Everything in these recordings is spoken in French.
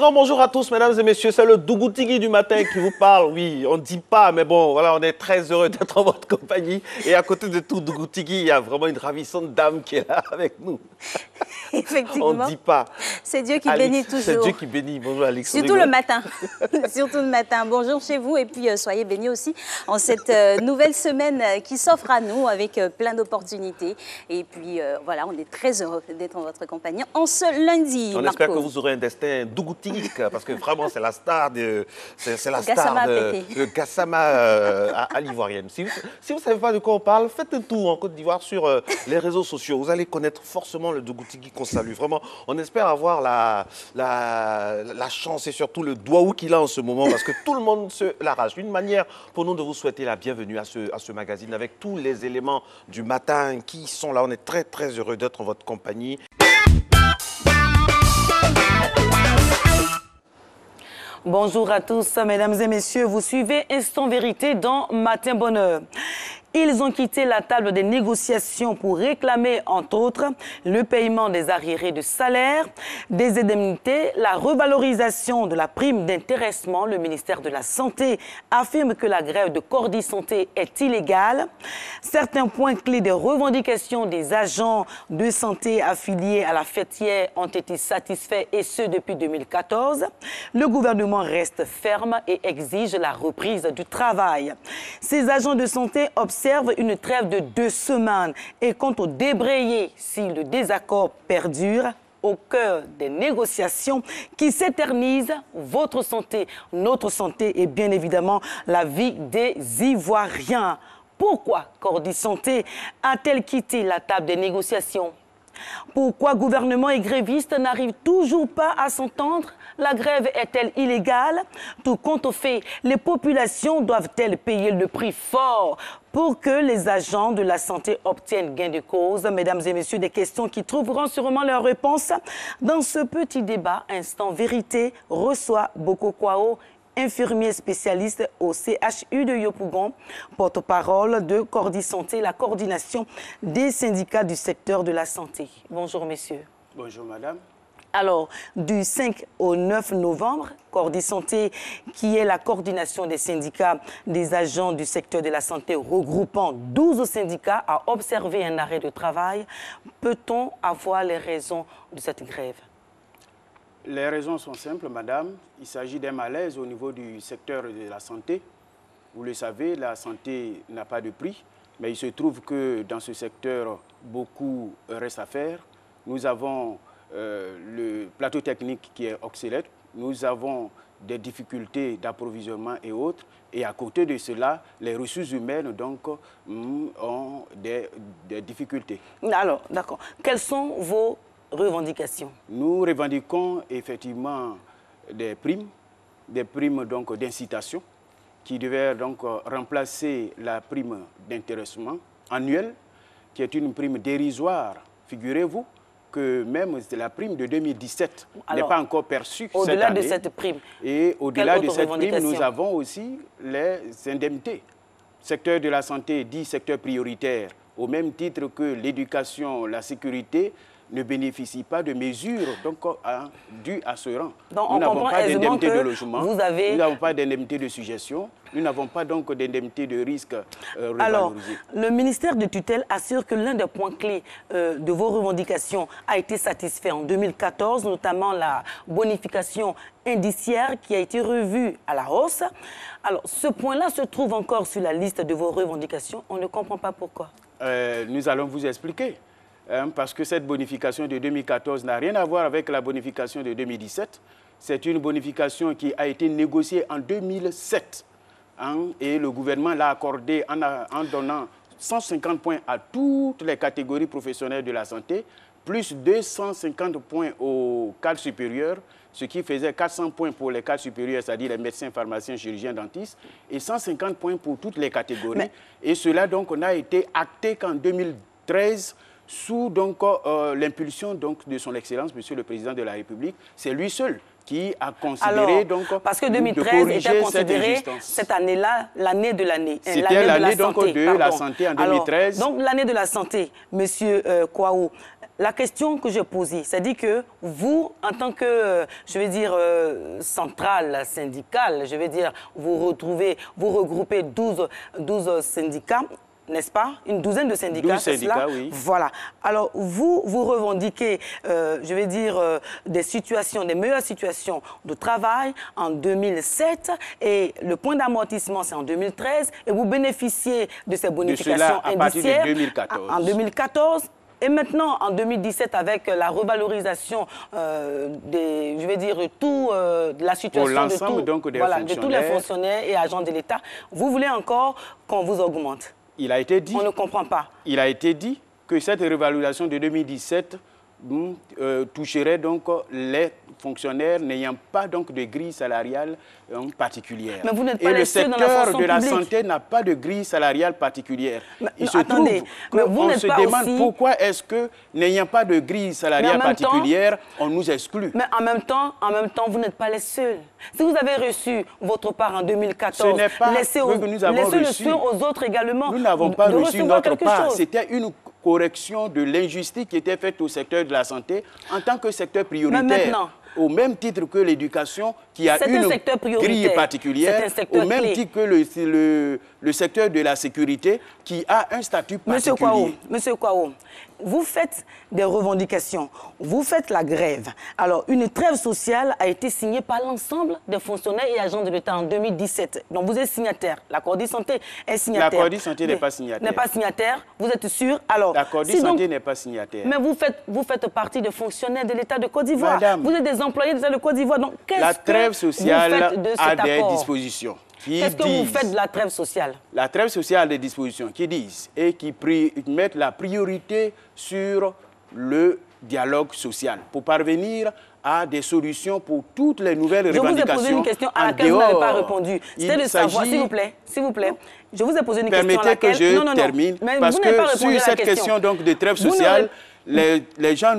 grand bonjour à tous, mesdames et messieurs. C'est le Dougoutigui du matin qui vous parle. Oui, on ne dit pas, mais bon, voilà, on est très heureux d'être en votre compagnie. Et à côté de tout Dougoutigui, il y a vraiment une ravissante dame qui est là avec nous. Effectivement. On ne dit pas. C'est Dieu qui Alex, bénit toujours. C'est Dieu qui bénit. Bonjour Alex. Surtout le matin. Surtout le matin. Bonjour chez vous et puis soyez bénis aussi en cette nouvelle semaine qui s'offre à nous avec plein d'opportunités. Et puis voilà, on est très heureux d'être en votre compagnie en ce lundi. On espère que vous aurez un destin dougoutique parce que vraiment c'est la star de le Gassama à l'Ivoirienne. Si vous ne savez pas de quoi on parle, faites un tour en Côte d'Ivoire sur les réseaux sociaux. Vous allez connaître forcément le dougoutigui qu'on salue. Vraiment, on espère avoir la chance et surtout le doigt qu'il a en ce moment parce que tout le monde se l'arrache. Une manière pour nous de vous souhaiter la bienvenue à ce magazine avec tous les éléments du matin qui sont là. On est très très heureux d'être en votre compagnie. Bonjour à tous, mesdames et messieurs. Vous suivez Instant Vérité dans Matin Bonheur. Ils ont quitté la table des négociations pour réclamer, entre autres, le paiement des arriérés de salaire, des indemnités, la revalorisation de la prime d'intéressement. Le ministère de la Santé affirme que la grève de Cordy Santé est illégale. Certains points clés des revendications des agents de santé affiliés à la fêtière ont été satisfaits et ce depuis 2014. Le gouvernement reste ferme et exige la reprise du travail. Ces agents de santé observent une trêve de 2 semaines et comptent débrayer si le désaccord perdure. Au cœur des négociations qui s'éternisent, votre santé, notre santé et bien évidemment la vie des Ivoiriens. Pourquoi Cordy Santé a-t-elle quitté la table des négociations? Pourquoi gouvernement et grévistes n'arrivent toujours pas à s'entendre? La grève est-elle illégale? Tout compte fait, les populations doivent-elles payer le prix fort pour que les agents de la santé obtiennent gain de cause? Mesdames et messieurs, des questions qui trouveront sûrement leur réponse dans ce petit débat. Instant Vérité reçoit Boko Kwao, infirmier spécialiste au CHU de Yopougon, porte-parole de Cordy Santé, la coordination des syndicats du secteur de la santé. Bonjour, messieurs. Bonjour, madame. Alors, du 5 au 9 novembre, Cordy Santé, qui est la coordination des syndicats des agents du secteur de la santé regroupant 12 syndicats, a observé un arrêt de travail. Peut-on avoir les raisons de cette grève? Les raisons sont simples, madame. Il s'agit d'un malaise au niveau du secteur de la santé. Vous le savez, la santé n'a pas de prix, mais il se trouve que dans ce secteur, beaucoup reste à faire. Nous avons le plateau technique qui est obsolète. Nous avons des difficultés d'approvisionnement et autres. Et à côté de cela, les ressources humaines donc, ont des difficultés. Alors, d'accord. Quelles sont vos revendications? Nous revendiquons effectivement des primes donc d'incitation qui devaient donc remplacer la prime d'intéressement annuelle qui est une prime dérisoire. Figurez-vous que même la prime de 2017 n'est pas encore perçue cette année. Au-delà de cette prime. Et au-delà de cette prime, nous avons aussi les indemnités. Secteur de la santé dit secteur prioritaire, au même titre que l'éducation, la sécurité, ne bénéficient pas de mesures donc, dues à ce rang. Donc, nous n'avons pas d'indemnité de logement, nous n'avons pas d'indemnité de suggestion, nous n'avons pas donc d'indemnité de risque revalorisée. Alors, le ministère de tutelle assure que l'un des points clés de vos revendications a été satisfait en 2014, notamment la bonification indiciaire qui a été revue à la hausse. Alors, ce point-là se trouve encore sur la liste de vos revendications. On ne comprend pas pourquoi. Nous allons vous expliquer. Parce que cette bonification de 2014 n'a rien à voir avec la bonification de 2017. C'est une bonification qui a été négociée en 2007. Et le gouvernement l'a accordée en donnant 150 points à toutes les catégories professionnelles de la santé, plus 250 points aux cadres supérieurs, ce qui faisait 400 points pour les cadres supérieurs, c'est-à-dire les médecins, pharmaciens, chirurgiens, dentistes, et 150 points pour toutes les catégories. Et cela donc n'a été acté qu'en 2013, sous l'impulsion de son Excellence, Monsieur le Président de la République. C'est lui seul qui a considéré donc parce que de 2013 était considérée cette cette année-là l'année de l'année. C'était l'année donc de la santé en 2013. Alors, donc l'année de la santé, Monsieur Kouaou. La question que je posais, c'est-à-dire que vous, en tant que, je vais dire, centrale syndicale, je vais dire, vous regroupez 12 syndicats, n'est-ce pas? Une douzaine de syndicats, 12 syndicats, oui. Voilà. Alors, vous revendiquez, je vais dire, des meilleures situations de travail en 2007 et le point d'amortissement, c'est en 2013 et vous bénéficiez de ces bonifications à partir de 2014. En 2014. Et maintenant, en 2017, avec la revalorisation je vais dire, de la situation de tous les fonctionnaires et agents de l'État, vous voulez encore qu'on vous augmente? Il a été dit. On ne comprend pas. Il a été dit que cette revalorisation de 2017 toucherait donc les fonctionnaires n'ayant pas donc de grille salariale particulière. Mais vous n'êtes pas les seuls dans la fonction publique. Le secteur de la santé n'a pas de grille salariale particulière. Il se trouve qu'on se demande pourquoi est-ce que, n'ayant pas de grille salariale particulière, on nous exclut. Mais en même temps, vous n'êtes pas les seuls. Si vous avez reçu votre part en 2014, laissez le soin aux autres également. Nous n'avons pas reçu notre part. C'était une correction de l'injustice qui était faite au secteur de la santé en tant que secteur prioritaire. Au même titre que l'éducation, qui a une grille particulière, au même titre que le secteur de la sécurité, qui a un statut particulier. Monsieur Kouaou, vous faites des revendications, vous faites la grève. Alors, une trêve sociale a été signée par l'ensemble des fonctionnaires et agents de l'État en 2017. Donc, vous êtes signataire. La Cordi Santé est signataire. La Cordi Santé n'est pas signataire. N'est pas signataire, vous êtes sûr? Alors, la Cordi Santé n'est pas signataire. Mais vous faites partie des fonctionnaires de l'État de Côte d'Ivoire. Vous êtes des employés de l'État de Côte d'Ivoire. Donc, la trêve sociale a des dispositions. Qu'est-ce que vous faites de la trêve sociale? La trêve sociale a des dispositions qui disent et qui mettent la priorité sur le dialogue social pour parvenir à des solutions pour toutes les nouvelles revendications. Je vous ai posé une question à laquelle vous n'avez pas répondu. C'était de savoir, s'il vous plaît, je vous ai posé une question à laquelle... Permettez que je termine, parce que sur cette question donc, de trêve sociale, les gens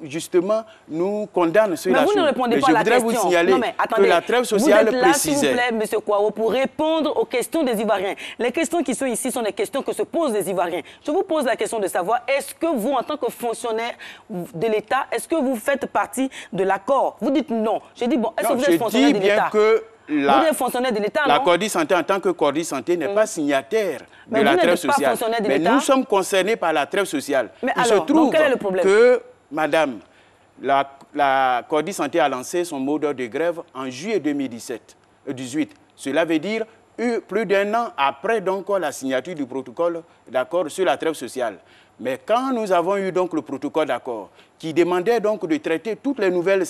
justement, nous condamnent sur la chose. Mais vous ne répondez pas à la question. Je voudrais vous signaler que la trêve sociale précisait... Vous êtes là, s'il vous plaît, M. Kouaou, pour répondre aux questions des Ivoiriens. Les questions qui sont ici sont des questions que se posent les Ivoiriens. Je vous pose la question de savoir, est-ce que vous, en tant que fonctionnaire de l'État, est-ce que vous faites partie de l'accord? Vous dites non. Je dis, bon, est-ce que vous êtes fonctionnaire de l'État? Vous êtes fonctionnaire de l'État, non? La Cordi Santé, en tant que Cordi Santé, n'est pas signataire de la trêve sociale. Mais nous sommes concernés par la trêve sociale. Il se trouve que, madame, la Cordi Santé a lancé son mot d'ordre de grève en juillet 2018. Cela veut dire plus d'un an après donc, la signature du protocole d'accord sur la trêve sociale. Mais quand nous avons eu donc le protocole d'accord qui demandait donc de traiter toutes les nouvelles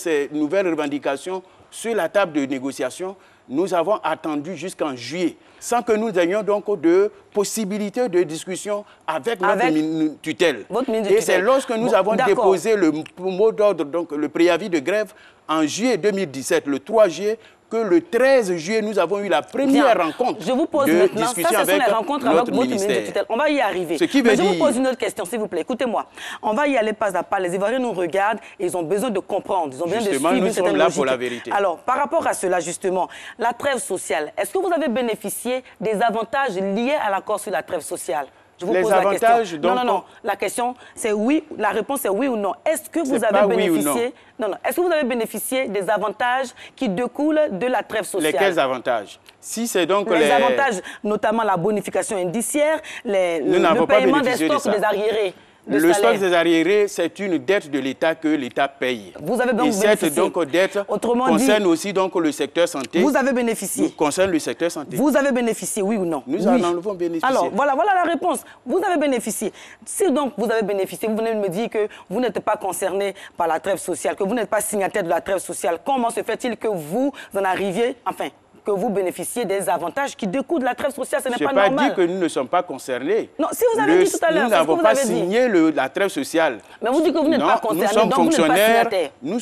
revendications sur la table de négociation, nous avons attendu jusqu'en juillet, sans que nous ayons donc de possibilités de discussion avec notre tutelle. Et c'est lorsque nous avons déposé le mot d'ordre, donc le préavis de grève, en juillet 2017, le 3 juillet, que le 13 juillet, nous avons eu la première rencontre je vous pose maintenant, discussion ça, ce sont les rencontres avec votre ministre de tutelle. On va y arriver. Je vous pose une autre question, s'il vous plaît. Écoutez-moi. On va y aller pas à pas. Les Ivoiriens nous regardent et ils ont besoin de comprendre. Ils ont besoin de suivre une certaine logique. Nous sommes là pour la vérité. Alors, par rapport à cela, justement, la trêve sociale, est-ce que vous avez bénéficié des avantages liés à l'accord sur la trêve sociale? Je vous pose la question. Non. La question, c'est oui. La réponse est oui ou non. Est-ce que vous avez bénéficié... Non. Est-ce que vous avez bénéficié des avantages qui découlent de la trêve sociale? Lesquels avantages? Si c'est donc les avantages, notamment la bonification indiciaire, le paiement des stocks des arriérés. Le stock des arriérés, c'est une dette de l'État que l'État paye. Vous avez donc bénéficié. Cette dette concerne aussi donc le secteur santé. Vous avez bénéficié. Concerne le secteur santé. Vous avez bénéficié, oui ou non? Nous en avons bénéficié. Alors, voilà la réponse. Vous avez bénéficié. Si donc vous avez bénéficié, vous venez de me dire que vous n'êtes pas concerné par la trêve sociale, que vous n'êtes pas signataire de la trêve sociale. Comment se fait-il que vous en arriviez, enfin, que vous bénéficiez des avantages qui découlent de la trêve sociale? Ce n'est pas normal. Je n'ai pas dit que nous ne sommes pas concernés. Non, si vous avez dit tout à l'heure, nous n'avons pas signé la trêve sociale. Mais vous dites que vous n'êtes pas concernés, donc vous n'êtes pas signataire. Nous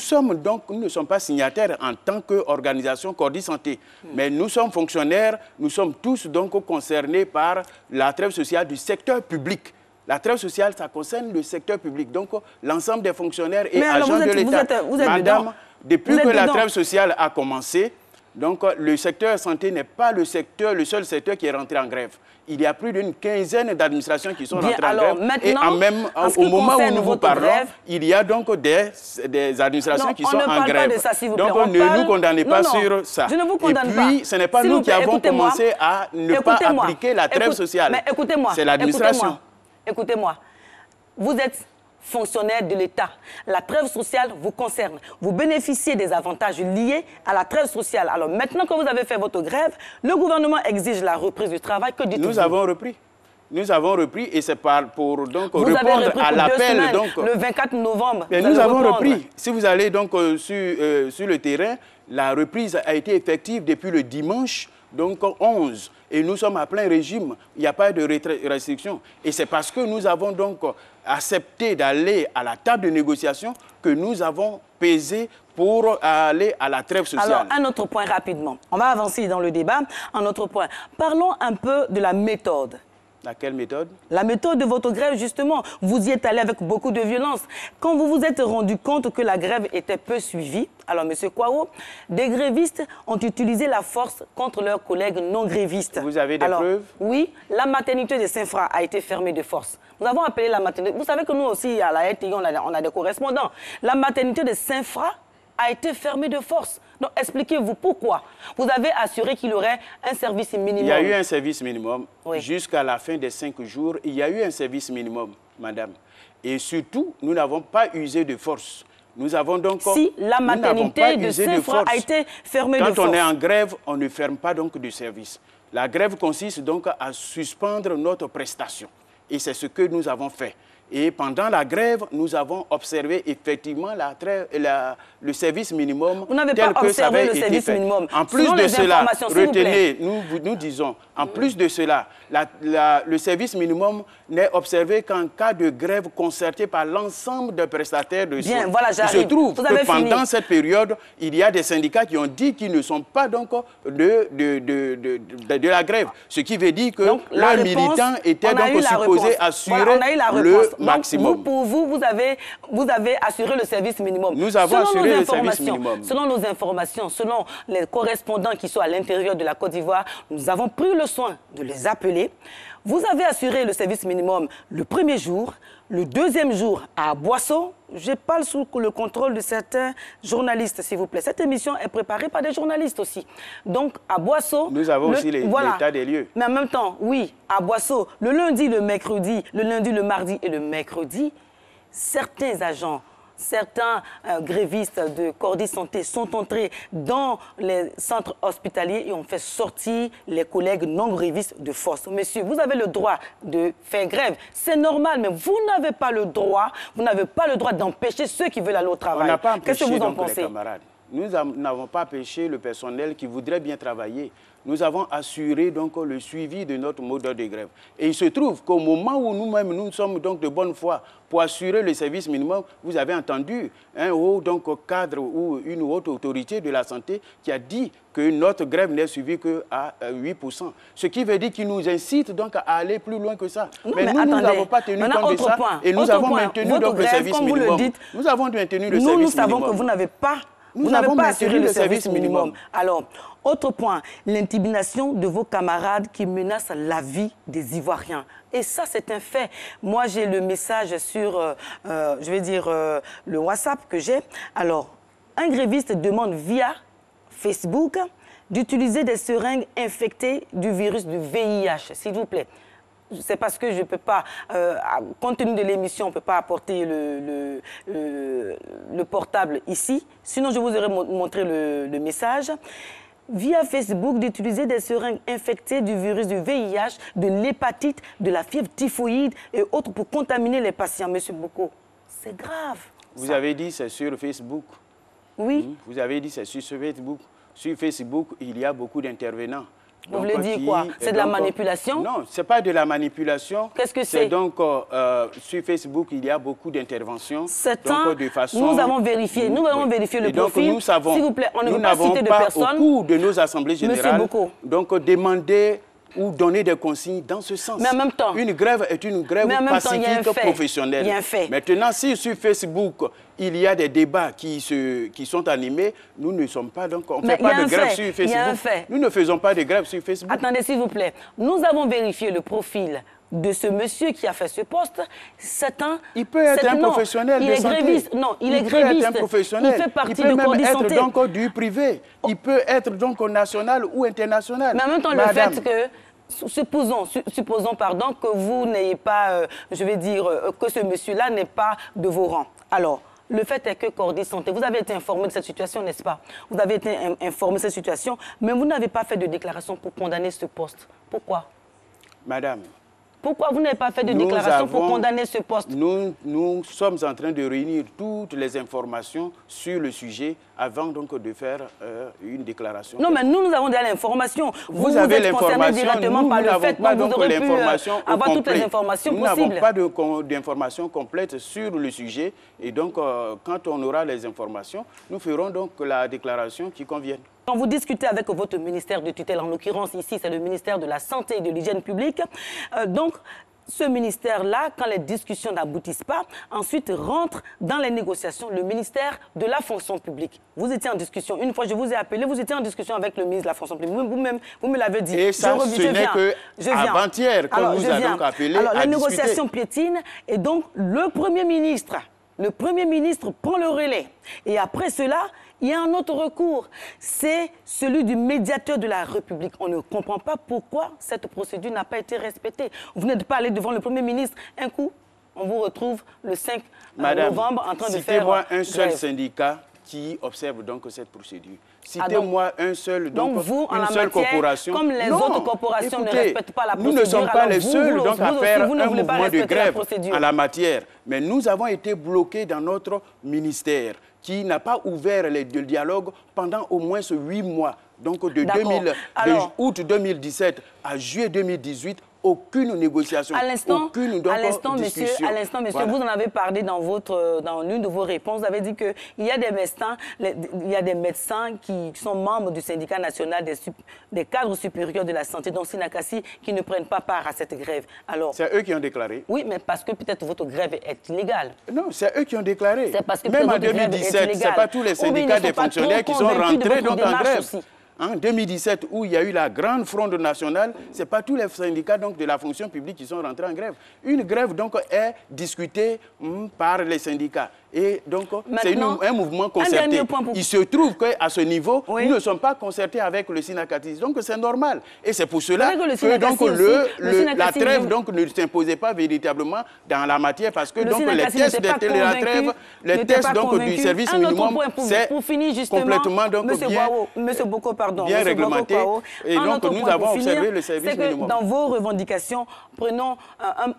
ne sommes pas signataires en tant qu'organisation Cordi Santé. Mais nous sommes fonctionnaires, nous sommes tous donc concernés par la trêve sociale du secteur public. La trêve sociale, ça concerne le secteur public, donc l'ensemble des fonctionnaires et agents de l'État. depuis que la trêve sociale a commencé, donc le secteur santé n'est pas le seul secteur qui est rentré en grève. Il y a plus d'une quinzaine d'administrations qui sont rentrées en grève. Maintenant, au moment où nous vous parlons, il y a donc des administrations qui sont en grève. De ça, s'il vous plaît. Donc ne nous condamnez pas sur ça. Je ne vous condamne pas. Et puis, ce n'est pas nous qui avons commencé à ne pas appliquer la trêve sociale. Mais écoutez-moi. C'est l'administration. Écoutez-moi. Vous êtes fonctionnaire de l'État. La trêve sociale vous concerne. Vous bénéficiez des avantages liés à la trêve sociale. Alors maintenant que vous avez fait votre grève, le gouvernement exige la reprise du travail. Que dites-vous? Nous avons repris. Nous avons repris et c'est pour donc répondre à l'appel. Le 24 novembre. Mais nous avons repris. Si vous allez donc sur le terrain, la reprise a été effective depuis le dimanche, donc 11. Et nous sommes à plein régime. Il n'y a pas de restriction. Et c'est parce que nous avons donc accepté d'aller à la table de négociation que nous avons pesé pour aller à la trêve sociale. Alors, un autre point rapidement. On va avancer dans le débat. Un autre point. Parlons un peu de la méthode. Laquelle méthode? La méthode de votre grève, justement. Vous y êtes allé avec beaucoup de violence. Quand vous vous êtes rendu compte que la grève était peu suivie, alors, M. Kouao, des grévistes ont utilisé la force contre leurs collègues non grévistes. Vous avez des preuves? Oui, la maternité de Saint-Fra a été fermée de force. Nous avons appelé la maternité... Vous savez que nous aussi, à la RTI, on a des correspondants. La maternité de Saint-Fra a été fermée de force. Donc, expliquez-vous pourquoi. Vous avez assuré qu'il y aurait un service minimum. Il y a eu un service minimum. Oui. Jusqu'à la fin des 5 jours, il y a eu un service minimum, madame. Et surtout, nous n'avons pas usé de force. Nous avons donc... Si la maternité de Saint-Fra a été fermée de force. Quand on est en grève, on ne ferme pas donc de service. La grève consiste donc à suspendre notre prestation. Et c'est ce que nous avons fait. Et pendant la grève, nous avons observé effectivement le service minimum. Vous n'avez pas observé le service minimum. En plus de cela, retenez, nous disons, en plus de cela, le service minimum n'est observé qu'en cas de grève concertée par l'ensemble des prestataires de soins. Voilà, il se trouve que pendant cette période, il y a des syndicats qui ont dit qu'ils ne sont pas donc de la grève. Ce qui veut dire que leurs militants étaient donc supposés assurer le maximum. Pour vous, vous avez assuré le service minimum. Nous avons assuré le service minimum. Selon nos informations, selon les correspondants qui sont à l'intérieur de la Côte d'Ivoire, nous avons pris le soin de les appeler. Vous avez assuré le service minimum le premier jour, le deuxième jour à Boisseau. Je parle sous le contrôle de certains journalistes, s'il vous plaît. Cette émission est préparée par des journalistes aussi. Donc, à Boisseau... Nous avons aussi l'état des lieux. Mais en même temps, oui, à Boisseau, le lundi, le mercredi, le lundi, le mardi et le mercredi, certains agents, certains grévistes de Cordi Santé sont entrés dans les centres hospitaliers et ont fait sortir les collègues non grévistes de force. Monsieur, vous avez le droit de faire grève. C'est normal, mais vous n'avez pas le droit, d'empêcher ceux qui veulent aller au travail. On n'a pas empêché Qu'est-ce que vous en pensez? Les camarades. Nous n'avons pas empêché le personnel qui voudrait bien travailler. Nous avons assuré donc le suivi de notre mode de grève. Et il se trouve qu'au moment où nous-mêmes, nous sommes donc de bonne foi pour assurer le service minimum, vous avez entendu un haut cadre ou une haute autorité de la santé qui a dit que notre grève n'est suivie qu'à 8%. Ce qui veut dire qu'il nous incite donc à aller plus loin que ça. Non, mais nous n'avons pas tenu compte de ça et nous avons maintenu donc le service minimum. Nous avons maintenu le service minimum. Nous savons que vous n'avez pas... Vous n'avez pas assuré le service minimum. Alors, autre point, l'intimidation de vos camarades qui menacent la vie des Ivoiriens. Et ça, c'est un fait. Moi, j'ai le message sur, le WhatsApp que j'ai. Alors, un gréviste demande via Facebook d'utiliser des seringues infectées du virus du VIH, s'il vous plaît. C'est parce que je ne peux pas, compte tenu de l'émission, on ne peut pas apporter le portable ici. Sinon, je vous aurais montré le message. Via Facebook, d'utiliser des seringues infectées du virus du VIH, de l'hépatite, de la fièvre typhoïde et autres pour contaminer les patients. Monsieur Boko, c'est grave. Vous avez dit c'est sur Facebook. Oui. Vous avez dit c'est sur Facebook. Sur Facebook, il y a beaucoup d'intervenants. Vous voulez dire quoi? C'est de la manipulation? Non, ce n'est pas de la manipulation. Qu'est-ce que c'est? Donc, sur Facebook, il y a beaucoup d'interventions. Nous avons vérifié. Nous avons vérifié le profil. S'il vous plaît, on ne veut pas citer de personnes. Au cours de nos assemblées générales, donc demandé ou donner des consignes dans ce sens. Mais en même temps, une grève est une grève pacifique professionnelle. Il y a un fait. Maintenant, si sur Facebook, il y a des débats qui sont animés, nous ne sommes pas, donc on ne fait pas de grève sur Facebook. Il y a un fait. Nous ne faisons pas de grève sur Facebook. Attendez, s'il vous plaît. Nous avons vérifié le profil de ce monsieur qui a fait ce poste. Il peut être un professionnel de santé. Gréviste. Non, il est gréviste. Il peut être un professionnel. Il fait partie de corps de santé. Il peut même être donc du privé. Il peut être donc au national ou international. Mais en même temps, Madame, le fait que... Supposons pardon, que vous n'ayez pas, je vais dire, que ce monsieur-là n'est pas de vos rangs. Alors, le fait est que Cordy Santé, vous avez été informé de cette situation, n'est-ce pas? Vous avez été informé de cette situation, mais vous n'avez pas fait de déclaration pour condamner ce poste. Pourquoi? Madame, pourquoi vous n'avez pas fait de déclaration pour condamner ce poste? Nous sommes en train de réunir toutes les informations sur le sujet avant donc de faire une déclaration. Non, mais nous avons déjà l'information. Vous avez l'information, directement nous par le fait, pas donc donc vous aurez l'information pu avoir toutes les informations possibles. Nous n'avons pas d'informations complètes sur le sujet. Et donc, quand on aura les informations, nous ferons donc la déclaration qui convienne. Quand vous discutez avec votre ministère de tutelle, en l'occurrence ici, c'est le ministère de la Santé et de l'Hygiène publique, donc ce ministère-là, quand les discussions n'aboutissent pas, ensuite rentre dans les négociations le ministère de la fonction publique. Vous étiez en discussion, une fois je vous ai appelé, vous étiez en discussion avec le ministre de la fonction publique. Vous-même, vous me l'avez dit. Et ça, ce n'est qu'avant-hier qu'on nous a donc appelé Alors, à les négociations piétinent et donc le Premier ministre prend le relais. Et après cela, il y a un autre recours, c'est celui du médiateur de la République. On ne comprend pas pourquoi cette procédure n'a pas été respectée. Vous venez de parler devant le Premier ministre. Un coup, on vous retrouve le 5 novembre en train de faire citez-moi un seul syndicat qui observe donc cette procédure. Citez-moi un seul, donc vous, une seule corporation. Comme les autres corporations ne respectent pas la procédure. Nous ne sommes pas les seuls donc à faire un mouvement de grève en la matière. Mais nous avons été bloqués dans notre ministère qui n'a pas ouvert le dialogue pendant au moins 8 mois. Donc de août 2017 à juillet 2018, aucune négociation, aucune discussion. À l'instant, monsieur, voilà. Vous en avez parlé dans l'une de vos réponses. Vous avez dit qu'il y a des médecins qui sont membres du syndicat national des cadres supérieurs de la santé, dont Sinakasi, qui ne prennent pas part à cette grève. C'est eux qui ont déclaré. Oui, mais parce que peut-être votre grève est illégale. Non, c'est eux qui ont déclaré. Parce que même en 2017, ce n'est pas tous les syndicats des fonctionnaires qui sont rentrés donc en grève. Aussi. En 2017, où il y a eu la grande fronde nationale, ce n'est pas tous les syndicats donc, de la fonction publique qui sont rentrés en grève. Une grève donc, est discutée par les syndicats. Et donc, c'est un mouvement concerté. Il se trouve qu'à ce niveau, nous ne sommes pas concertés avec le Sinakatis. Donc, c'est normal. Et c'est pour cela que donc, la trêve donc, ne s'imposait pas véritablement dans la matière parce que donc, les tests de la trêve, les tests donc, du service minimum, c'est complètement donc, bien réglementé. Et donc, nous avons observé le service minimum. Dans vos revendications, prenons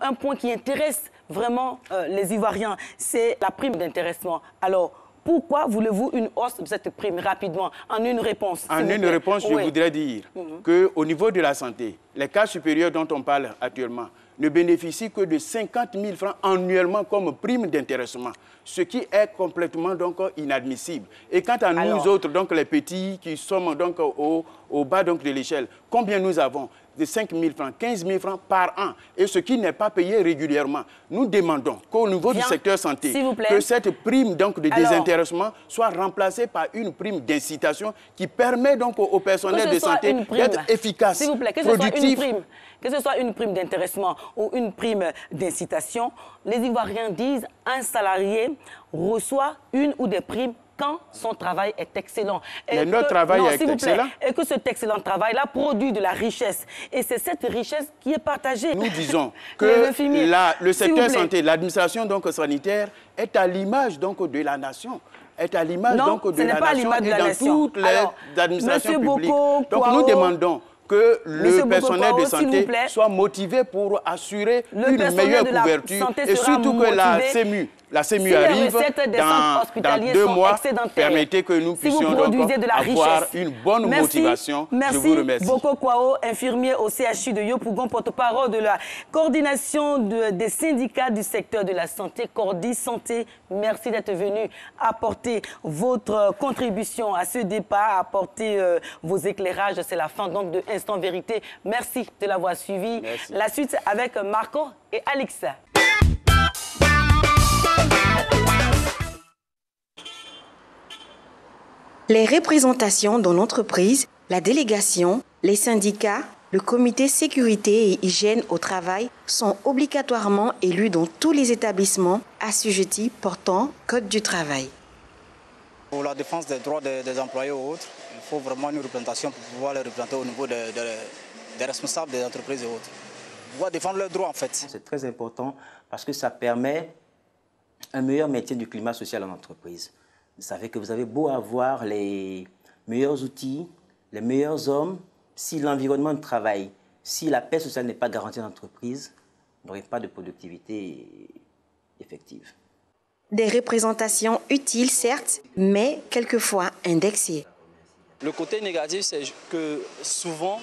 un point qui intéresse vraiment les Ivoiriens, c'est la prime d'intéressement. Alors, pourquoi voulez-vous une hausse de cette prime rapidement? En une réponse. En une réponse, je voudrais dire qu'au niveau de la santé, les cas supérieurs dont on parle actuellement ne bénéficient que de 50 000 francs annuellement comme prime d'intéressement, ce qui est complètement donc, inadmissible. Et quant à nous autres, donc, les petits qui sommes donc, au bas donc, de l'échelle, combien nous avons? De 5 000 francs, 15 000 francs par an, et ce qui n'est pas payé régulièrement. Nous demandons qu'au niveau du secteur santé, que cette prime donc, de désintéressement soit remplacée par une prime d'incitation qui permet donc au personnel de santé d'être efficace, s'il vous plaît, productif. Que ce soit une prime d'intéressement ou une prime d'incitation, les Ivoiriens disent qu'un salarié reçoit une ou des primes quand son travail est excellent. Mais notre travail est excellent. Et que cet excellent travail-là produit de la richesse. Et c'est cette richesse qui est partagée. Nous disons que le secteur santé, l'administration sanitaire est à l'image de la nation. Est à l'image de la nation et dans toutes les administrations publiques. Donc nous demandons que le personnel de santé soit motivé pour assurer une meilleure couverture et surtout que la CEMU la CMU si arrive dans 2 mois, permettez que nous puissions donc avoir une bonne motivation. Je vous remercie. Merci Boko Kwao, infirmier au CHU de Yopougon, porte-parole de la coordination des syndicats du secteur de la santé, Cordi Santé. Merci d'être venu apporter votre contribution à ce débat, apporter vos éclairages. C'est la fin donc de Instant Vérité. Merci de l'avoir suivi. Merci. La suite avec Marco et Alexa. Les représentations dans l'entreprise, la délégation, les syndicats, le comité sécurité et hygiène au travail sont obligatoirement élus dans tous les établissements assujettis portant Code du travail. Pour la défense des droits des employés ou autres, il faut vraiment une représentation pour pouvoir les représenter au niveau des responsables des entreprises et autres. Pour pouvoir défendre leurs droits en fait. C'est très important parce que ça permet un meilleur maintien du climat social en entreprise. Vous savez que vous avez beau avoir les meilleurs outils, les meilleurs hommes, si l'environnement de travail, si la paix sociale n'est pas garantie en entreprise, vous n'aurez pas de productivité effective. Des représentations utiles, certes, mais quelquefois indexées. Le côté négatif, c'est que souvent,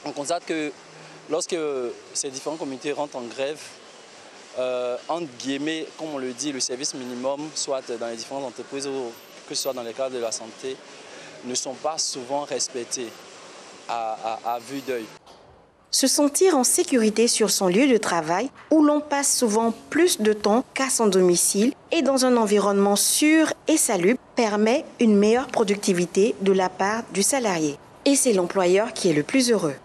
on constate que lorsque ces différents comités rentrent en grève, entre guillemets, comme on le dit, le service minimum, soit dans les différentes entreprises ou que ce soit dans les cadres de la santé, ne sont pas souvent respectés à vue d'œil. Se sentir en sécurité sur son lieu de travail, où l'on passe souvent plus de temps qu'à son domicile et dans un environnement sûr et salubre, permet une meilleure productivité de la part du salarié. Et c'est l'employeur qui est le plus heureux.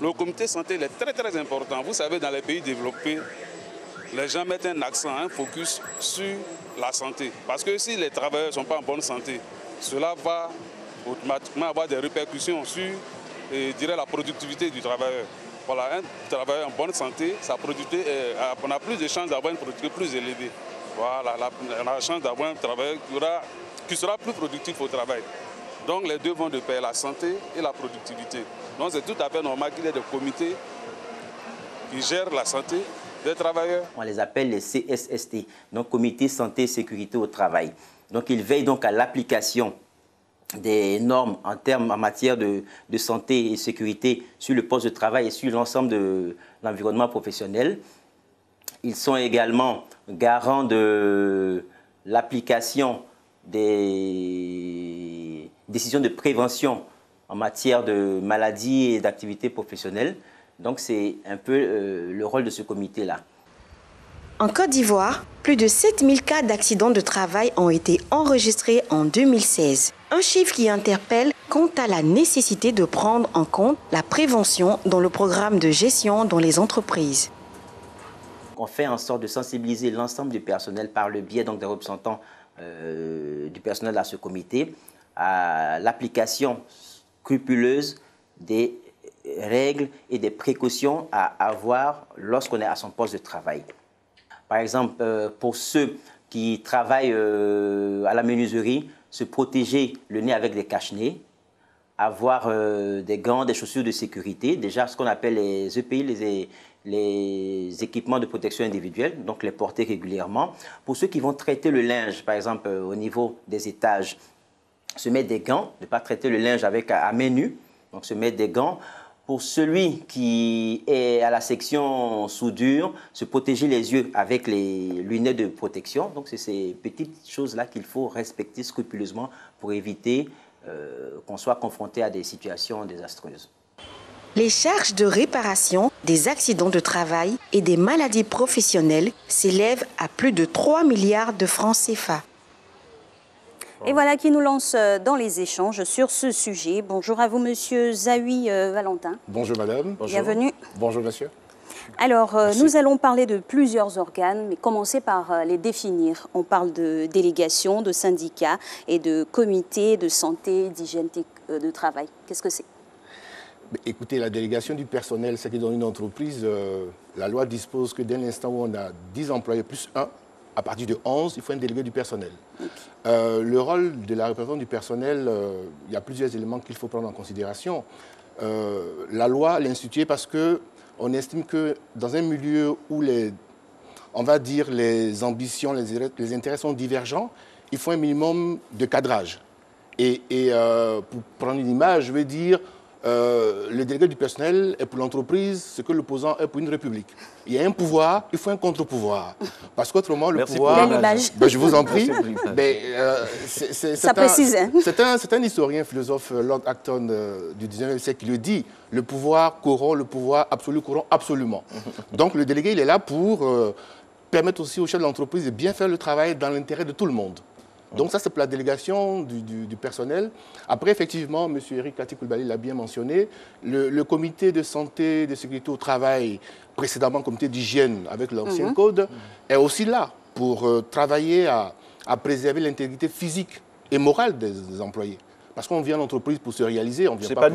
Le comité santé est très important. Vous savez, dans les pays développés, les gens mettent un accent, un focus sur la santé. Parce que si les travailleurs ne sont pas en bonne santé, cela va automatiquement avoir des répercussions sur la productivité du travailleur. Voilà, un travailleur en bonne santé, on a plus de chances d'avoir une productivité plus élevée. Voilà, on a la chance d'avoir un travailleur qui sera plus productif au travail. Donc les deux vont de pair, la santé et la productivité. Donc c'est tout à fait normal qu'il y ait des comités qui gèrent la santé des travailleurs. On les appelle les CSST, donc Comité Santé et Sécurité au Travail. Donc ils veillent donc à l'application des normes en matière de santé et sécurité sur le poste de travail et sur l'ensemble de l'environnement professionnel. Ils sont également garants de l'application des décisions de prévention en matière de maladies et d'activités professionnelles. Donc c'est un peu le rôle de ce comité-là. En Côte d'Ivoire, plus de 7000 cas d'accidents de travail ont été enregistrés en 2016. Un chiffre qui interpelle quant à la nécessité de prendre en compte la prévention dans le programme de gestion dans les entreprises. On fait en sorte de sensibiliser l'ensemble du personnel par le biais donc, des représentants du personnel à ce comité à l'application scrupuleuse des règles et des précautions à avoir lorsqu'on est à son poste de travail. Par exemple, pour ceux qui travaillent à la menuiserie, se protéger le nez avec des cache-nez, avoir des gants, des chaussures de sécurité, déjà ce qu'on appelle les EPI, les équipements de protection individuelle, donc les porter régulièrement. Pour ceux qui vont traiter le linge, par exemple au niveau des étages, se mettre des gants, ne pas traiter le linge à main nue, donc se mettre des gants. Pour celui qui est à la section soudure, se protéger les yeux avec les lunettes de protection. Donc, c'est ces petites choses-là qu'il faut respecter scrupuleusement pour éviter qu'on soit confronté à des situations désastreuses. Les charges de réparation des accidents de travail et des maladies professionnelles s'élèvent à plus de 3 milliards de francs CFA. Et voilà qui nous lance dans les échanges sur ce sujet. Bonjour à vous, monsieur Zawi Valentin. Bonjour, madame. Bonjour. Bienvenue. Bonjour, monsieur. Alors, nous allons parler de plusieurs organes, mais commencer par les définir. On parle de délégations, de syndicats et de comités de santé, d'hygiène de travail. Qu'est-ce que c'est? Écoutez, la délégation du personnel, c'est que dans une entreprise, la loi dispose que dès l'instant où on a 10 employés plus 1, à partir de 11, il faut un délégué du personnel. Okay. Le rôle de la représentante du personnel, il y a plusieurs éléments qu'il faut prendre en considération. La loi l'a instituée parce qu'on estime que dans un milieu où on va dire, les ambitions, les intérêts sont divergents, il faut un minimum de cadrage. Et pour prendre une image, je vais dire, le délégué du personnel est pour l'entreprise ce que l'opposant est pour une république. Il y a un pouvoir, il faut un contre-pouvoir. Parce qu'autrement, le pouvoir... Ben, je vous en prie. Ça précise. C'est un historien, philosophe, Lord Acton du 19e siècle qui le dit. Le pouvoir corrompt, le pouvoir absolu corrompt absolument. Donc le délégué, il est là pour permettre aussi au chef de l'entreprise de bien faire le travail dans l'intérêt de tout le monde. Donc ça, c'est pour la délégation du personnel. Après, effectivement, M. Eric Kati-Koulibaly l'a bien mentionné, le comité de santé et de sécurité au travail, précédemment comité d'hygiène avec l'ancien code, est aussi là pour travailler à préserver l'intégrité physique et morale des employés. Parce qu'on vient en entreprise pour se réaliser, on vient pas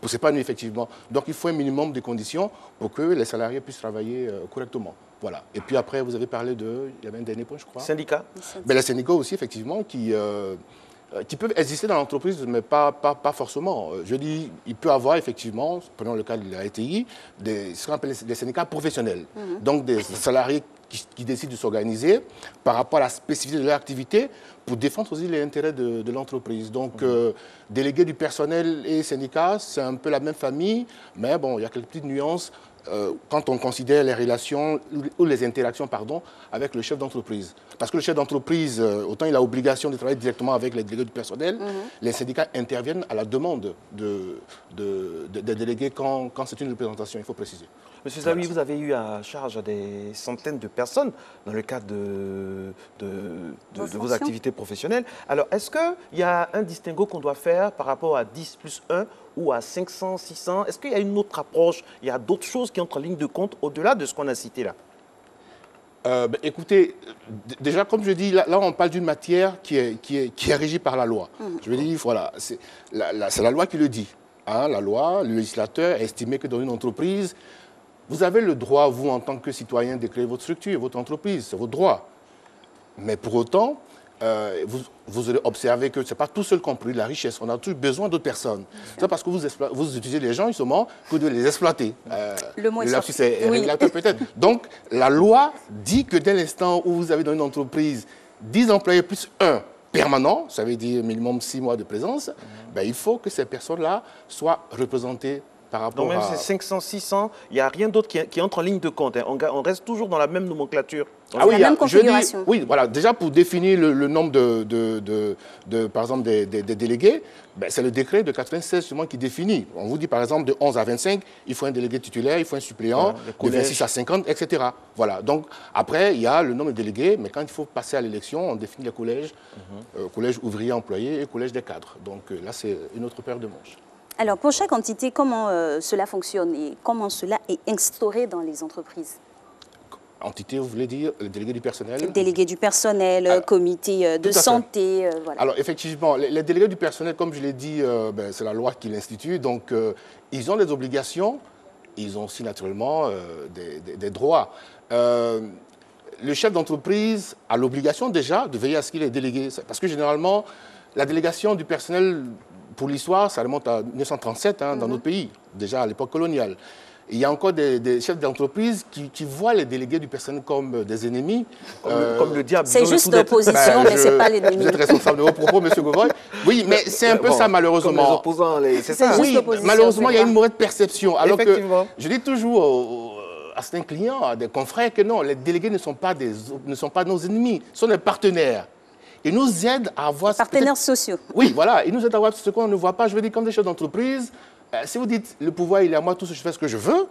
pour s'épanouir, effectivement. Donc il faut un minimum de conditions pour que les salariés puissent travailler correctement. Voilà. Et puis après, vous avez parlé de... Il y avait un dernier point, je crois. Syndicats. Les syndicats aussi, effectivement, qui peuvent exister dans l'entreprise, mais pas forcément. Je dis, il peut y avoir, effectivement, prenons le cas de la RTI, ce qu'on appelle des syndicats professionnels. Donc des salariés qui décident de s'organiser par rapport à la spécificité de leur activité pour défendre aussi les intérêts de l'entreprise. Donc, délégués du personnel et syndicats, c'est un peu la même famille, mais bon, il y a quelques petites nuances quand on considère les relations ou les interactions, pardon, avec le chef d'entreprise. Parce que le chef d'entreprise, autant il a obligation de travailler directement avec les délégués du personnel, les syndicats interviennent à la demande des délégués quand c'est une représentation, il faut préciser. Monsieur Zawi, vous avez eu à charge des centaines de personnes dans le cadre de vos activités professionnelles. Alors, est-ce qu'il y a un distinguo qu'on doit faire par rapport à 10 plus 1 ou à 500, 600? Est-ce qu'il y a une autre approche? Il y a d'autres choses qui entrent en ligne de compte au-delà de ce qu'on a cité là? Écoutez, déjà, comme je dis, là on parle d'une matière qui est régie par la loi. Je veux dire, voilà, c'est la loi qui le dit. Hein, la loi, le législateur a estimé que dans une entreprise, vous avez le droit, vous, en tant que citoyen, de créer votre structure, votre entreprise, c'est votre droit. Mais pour autant, vous aurez observé que ce n'est pas tout seul qu'on produit la richesse. On a toujours besoin d'autres personnes. C'est parce que vous utilisez les gens, justement, que de les exploiter. Le mot lapsus est révélateur peut-être. Donc, la loi dit que dès l'instant où vous avez dans une entreprise 10 employés plus 1 permanent, ça veut dire minimum 6 mois de présence, ben, il faut que ces personnes-là soient représentées. Donc même ces 500, 600, il n'y a rien d'autre qui entre en ligne de compte. Hein. On reste toujours dans la même nomenclature. Ah oui, la même configuration. Oui, voilà. Déjà, pour définir le nombre par exemple, des délégués, ben, c'est le décret de 96 justement qui définit. On vous dit, par exemple, de 11 à 25, il faut un délégué titulaire, il faut un suppléant, de 26 à 50, etc. Voilà. Donc, après, il y a le nombre de délégués, mais quand il faut passer à l'élection, on définit les collèges, collège ouvrier employé et collège des cadres. Donc là, c'est une autre paire de manches. Alors, pour chaque entité, comment cela fonctionne et comment cela est instauré dans les entreprises? Entité, vous voulez dire le délégué du personnel? Délégué du personnel, comité de santé, voilà. Alors, effectivement, les délégués du personnel, comme je l'ai dit, c'est la loi qui l'institue, donc ils ont des obligations, ils ont aussi naturellement des droits. Le chef d'entreprise a l'obligation déjà de veiller à ce qu'il est délégué, parce que généralement, la délégation du personnel, pour l'histoire, ça remonte à 1937 dans notre pays, déjà à l'époque coloniale. Il y a encore des chefs d'entreprise qui voient les délégués du personnel comme des ennemis. Comme le diable. C'est juste l'opposition, mais ce n'est pas l'ennemi. Vous êtes responsable de vos propos, M. Govoy. Oui, mais c'est un peu ça, malheureusement. Comme les opposants, c'est ça. Oui, malheureusement, il y a une mauvaise perception. Alors que je dis toujours à certains clients, à des confrères, que non, les délégués ne sont pas nos ennemis, ce sont des partenaires. Ils nous aident à avoir... Partenaires sociaux. Oui, voilà. Ils nous aident à avoir ce qu'on ne voit pas. Je veux dire, comme des chefs d'entreprise, si vous dites le pouvoir, il est à moi, tout ce que je fais ce que je veux,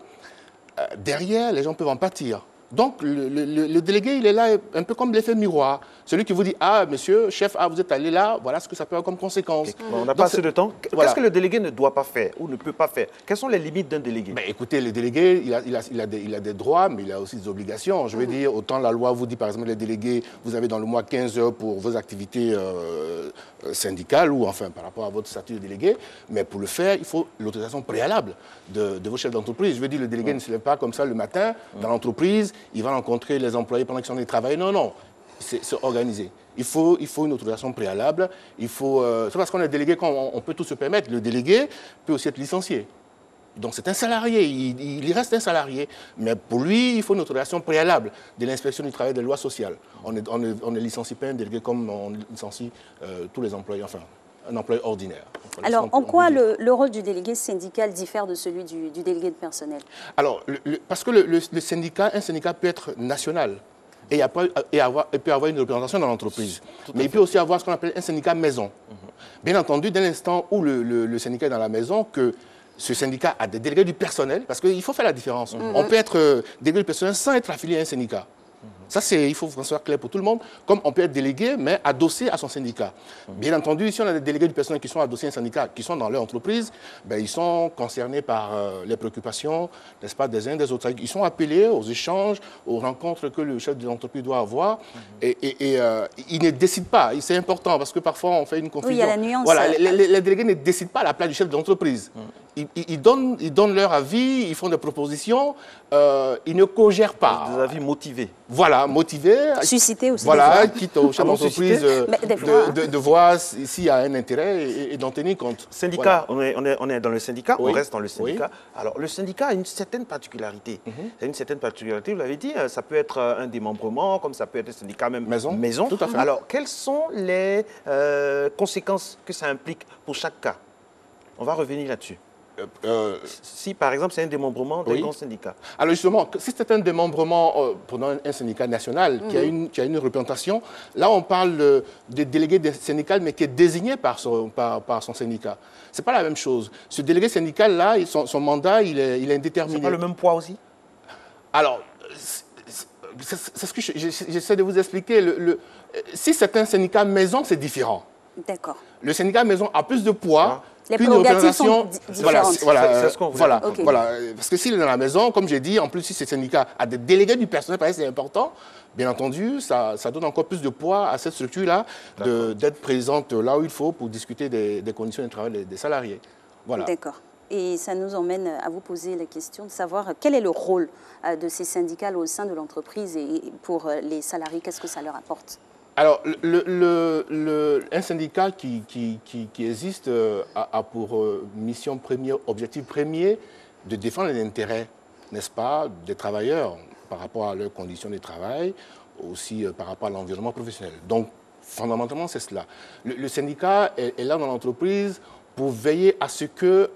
derrière, les gens peuvent en pâtir. Donc, le délégué, il est là un peu comme l'effet miroir. Celui qui vous dit, ah, monsieur, chef, vous êtes allé là, voilà ce que ça peut avoir comme conséquence. Bon, on n'a pas assez de temps. Voilà. Qu'est-ce que le délégué ne doit pas faire ou ne peut pas faire? Quelles sont les limites d'un délégué? Écoutez, le délégué, il a des droits, mais il a aussi des obligations. Je veux dire, autant la loi vous dit, par exemple, les délégués, vous avez dans le mois 15 heures pour vos activités syndicales ou enfin par rapport à votre statut de délégué, mais pour le faire, il faut l'autorisation préalable de vos chefs d'entreprise. Je veux dire, le délégué ne se lève pas comme ça le matin dans l'entreprise, il va rencontrer les employés pendant qu'ils sont en train de travailler. Non, non, c'est organisé. Il faut une autorisation préalable. C'est parce qu'on est délégué qu'on peut tout se permettre. Le délégué peut aussi être licencié. Donc c'est un salarié, il reste un salarié. Mais pour lui, il faut une autorisation préalable de l'inspection du travail et des lois sociales. On ne licencie pas un délégué comme on licencie tous les employés, enfin, un employé ordinaire. Alors, en quoi le rôle du délégué syndical diffère de celui du délégué de personnel? Alors, parce que un syndicat peut être national. Et il peut avoir une représentation dans l'entreprise. Mais il peut aussi avoir ce qu'on appelle un syndicat maison. Bien entendu, dès l'instant où le syndicat est dans la maison, que ce syndicat a des délégués du personnel, parce qu'il faut faire la différence. On peut être délégué du personnel sans être affilié à un syndicat. Ça, il faut que ça soit clair pour tout le monde, comme on peut être délégué, mais adossé à son syndicat. Bien entendu, si on a des délégués du personnel qui sont adossés à un syndicat, qui sont dans leur entreprise, ben, ils sont concernés par les préoccupations, n'est-ce pas, des uns des autres. Ils sont appelés aux échanges, aux rencontres que le chef de l'entreprise doit avoir, et ils ne décident pas. C'est important, parce que parfois, on fait une confusion. Oui, il y a la nuance. Voilà, les délégués ne décident pas à la place du chef de l'entreprise. Ils donnent leur avis, ils font des propositions, ils ne co-gèrent pas. Des avis motivés. Voilà, motivés. Suscités aussi. Voilà, quitte au chef d'entreprise de voir s'il y a un intérêt et d'en tenir compte. Syndicat, voilà. on est dans le syndicat, oui. On reste dans le syndicat. Oui. Alors, le syndicat a une certaine particularité. Vous l'avez dit, ça peut être un démembrement, comme ça peut être un syndicat même maison. Tout à fait. Alors, quelles sont les conséquences que ça implique pour chaque cas? On va revenir là-dessus. Si, par exemple, c'est un démembrement d'un grand syndicat. Alors, justement, si c'est un démembrement pendant un syndicat national qui a une représentation, là, on parle de délégué syndical, mais qui est désigné par son syndicat. Ce n'est pas la même chose. Ce délégué syndical-là, son mandat, il est indéterminé. C'est pas le même poids aussi? Alors, c'est ce que j'essaie de vous expliquer. Si c'est un syndicat maison, c'est différent. D'accord. Le syndicat maison a plus de poids. Les prérogatives sont différentes. Voilà, parce que s'il est dans la maison, comme j'ai dit, en plus, si ce syndicat a des délégués du personnel, c'est important, bien entendu, ça donne encore plus de poids à cette structure-là d'être présente là où il faut pour discuter des conditions de travail des salariés. Voilà. D'accord. Et ça nous emmène à vous poser la question de savoir quel est le rôle de ces syndicats au sein de l'entreprise et pour les salariés, qu'est-ce que ça leur apporte? Alors, un syndicat qui existe a pour mission première, objectif premier, de défendre les intérêts, n'est-ce pas, des travailleurs par rapport à leurs conditions de travail, aussi par rapport à l'environnement professionnel. Donc, fondamentalement, c'est cela. Le syndicat est là dans l'entreprise pour veiller à ce que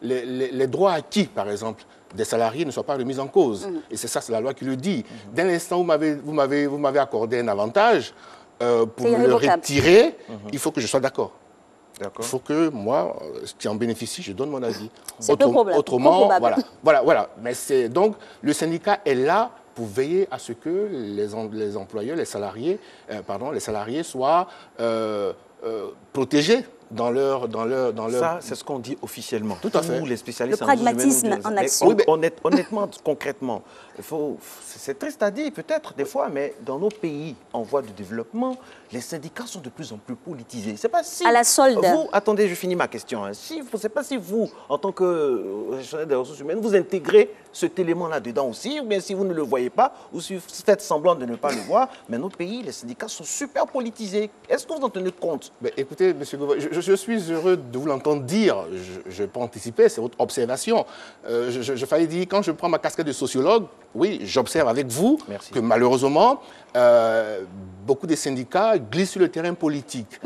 les droits acquis, par exemple, des salariés ne soient pas remis en cause. Et c'est ça, c'est la loi qui le dit. Dès l'instant où vous m'avez accordé un avantage, pour me le retirer, il faut que je sois d'accord. Il faut que moi, qui en bénéficie, je donne mon avis. Autrement, voilà. Mais donc, le syndicat est là pour veiller à ce que les employeurs, les salariés soient protégés dans leur... Ça, c'est ce qu'on dit officiellement. Tout à fait. Nous, les spécialistes... Le pragmatisme en action. Oui, honnêtement, concrètement, c'est triste à dire peut-être des fois, mais dans nos pays en voie de développement, les syndicats sont de plus en plus politisés. C'est pas si... À la solde. Attendez, je finis ma question. Hein. Je ne sais pas si vous, en tant que gestionnaire des ressources humaines, vous intégrez cet élément là-dedans aussi, ou bien si vous ne le voyez pas, ou si vous faites semblant de ne pas le voir, mais nos pays, les syndicats sont super politisés. Est-ce que vous en tenez compte? Écoutez, M. Gouva, je suis heureux de vous l'entendre dire. Je peux anticiper, c'est votre observation. Je faillis dire, quand je prends ma casquette de sociologue, oui, j'observe avec vous que malheureusement, beaucoup de syndicats glissent sur le terrain politique.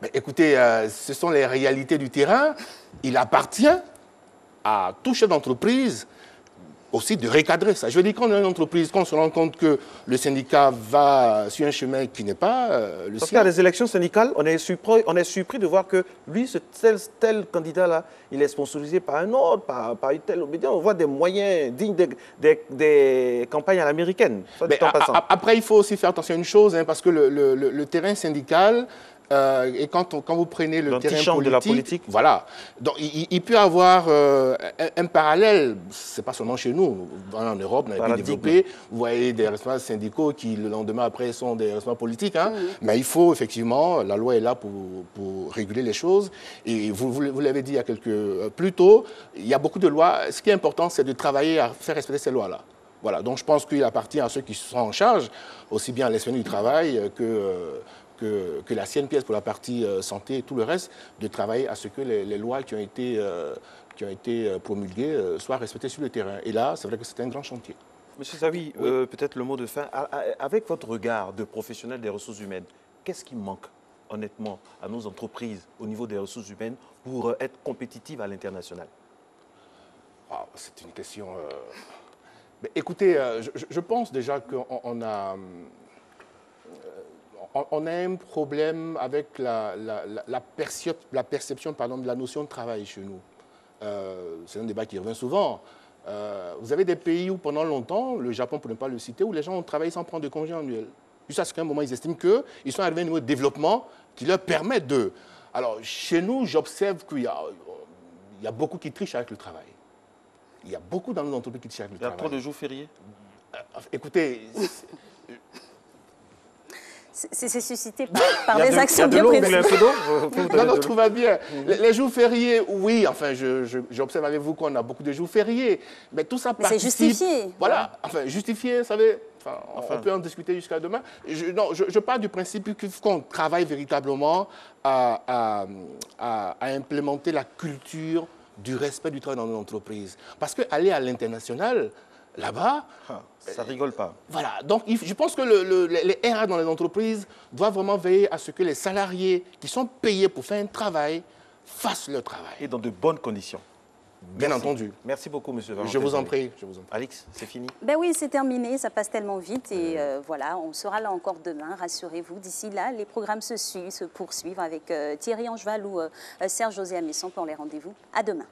Mais écoutez, ce sont les réalités du terrain. Il appartient à tout chef d'entreprise aussi de recadrer ça. Je veux dire, quand on est une entreprise, quand on se rend compte que le syndicat va sur un chemin qui n'est pas le sien. Parce qu'à les élections syndicales, on est surpris de voir que lui, tel candidat-là, il est sponsorisé par un autre, par une telle obédience. On voit des moyens dignes des campagnes à l'américaine. Après, il faut aussi faire attention à une chose, parce que le terrain syndical... et quand vous prenez le terrain politique, voilà. Donc, il peut y avoir un parallèle, c'est pas seulement chez nous, en Europe, dans les pays développés, vous voyez des responsables syndicaux qui, le lendemain après, sont des responsables politiques. Mais il faut, effectivement, la loi est là pour réguler les choses. Et vous l'avez dit plus tôt, il y a beaucoup de lois. Ce qui est important, c'est de travailler à faire respecter ces lois-là. Voilà. Donc, je pense qu'il appartient à ceux qui sont en charge, aussi bien à l'inspection du travail que la sienne pièce pour la partie santé et tout le reste, de travailler à ce que les lois qui ont qui ont été promulguées soient respectées sur le terrain. Et là, c'est vrai que c'est un grand chantier. Monsieur Zawi, peut-être le mot de fin. Avec votre regard de professionnel des ressources humaines, qu'est-ce qui manque honnêtement à nos entreprises au niveau des ressources humaines pour être compétitives à l'international? C'est une question... Mais écoutez, je pense déjà qu'on a... On a un problème avec la perception de la notion de travail chez nous. C'est un débat qui revient souvent. Vous avez des pays où pendant longtemps, le Japon pour ne pas le citer, où les gens ont travaillé sans prendre de congé annuel. Jusqu'à ce qu'à un moment, ils estiment qu'ils sont arrivés à un niveau de développement qui leur permet de... Alors, chez nous, j'observe qu'il y a beaucoup qui trichent avec le travail. Il y a beaucoup dans nos entreprises qui trichent avec le travail. Il y a trop de jours fériés? Écoutez... C'est suscité par des actions bien précises. Non, tout va bien. Les jours fériés, oui, enfin, j'observe avec vous qu'on a beaucoup de jours fériés. Mais tout ça participe... c'est justifié. Voilà, enfin, justifié, vous savez, on peut en discuter jusqu'à demain. Je pars du principe qu'on travaille véritablement à implémenter la culture du respect du travail dans nos entreprises. Parce qu'aller à l'international... Là-bas, ça rigole pas. Voilà, donc je pense que les RH dans les entreprises doivent vraiment veiller à ce que les salariés qui sont payés pour faire un travail fassent leur travail. Et dans de bonnes conditions. Bien entendu. Merci beaucoup, monsieur Valentin. Je vous en prie. Alix, c'est fini? Ben oui, c'est terminé, ça passe tellement vite et voilà, on sera là encore demain, rassurez-vous. D'ici là, les programmes se poursuivent avec Thierry Angeval ou Serge José Amesson pour les rendez-vous. À demain.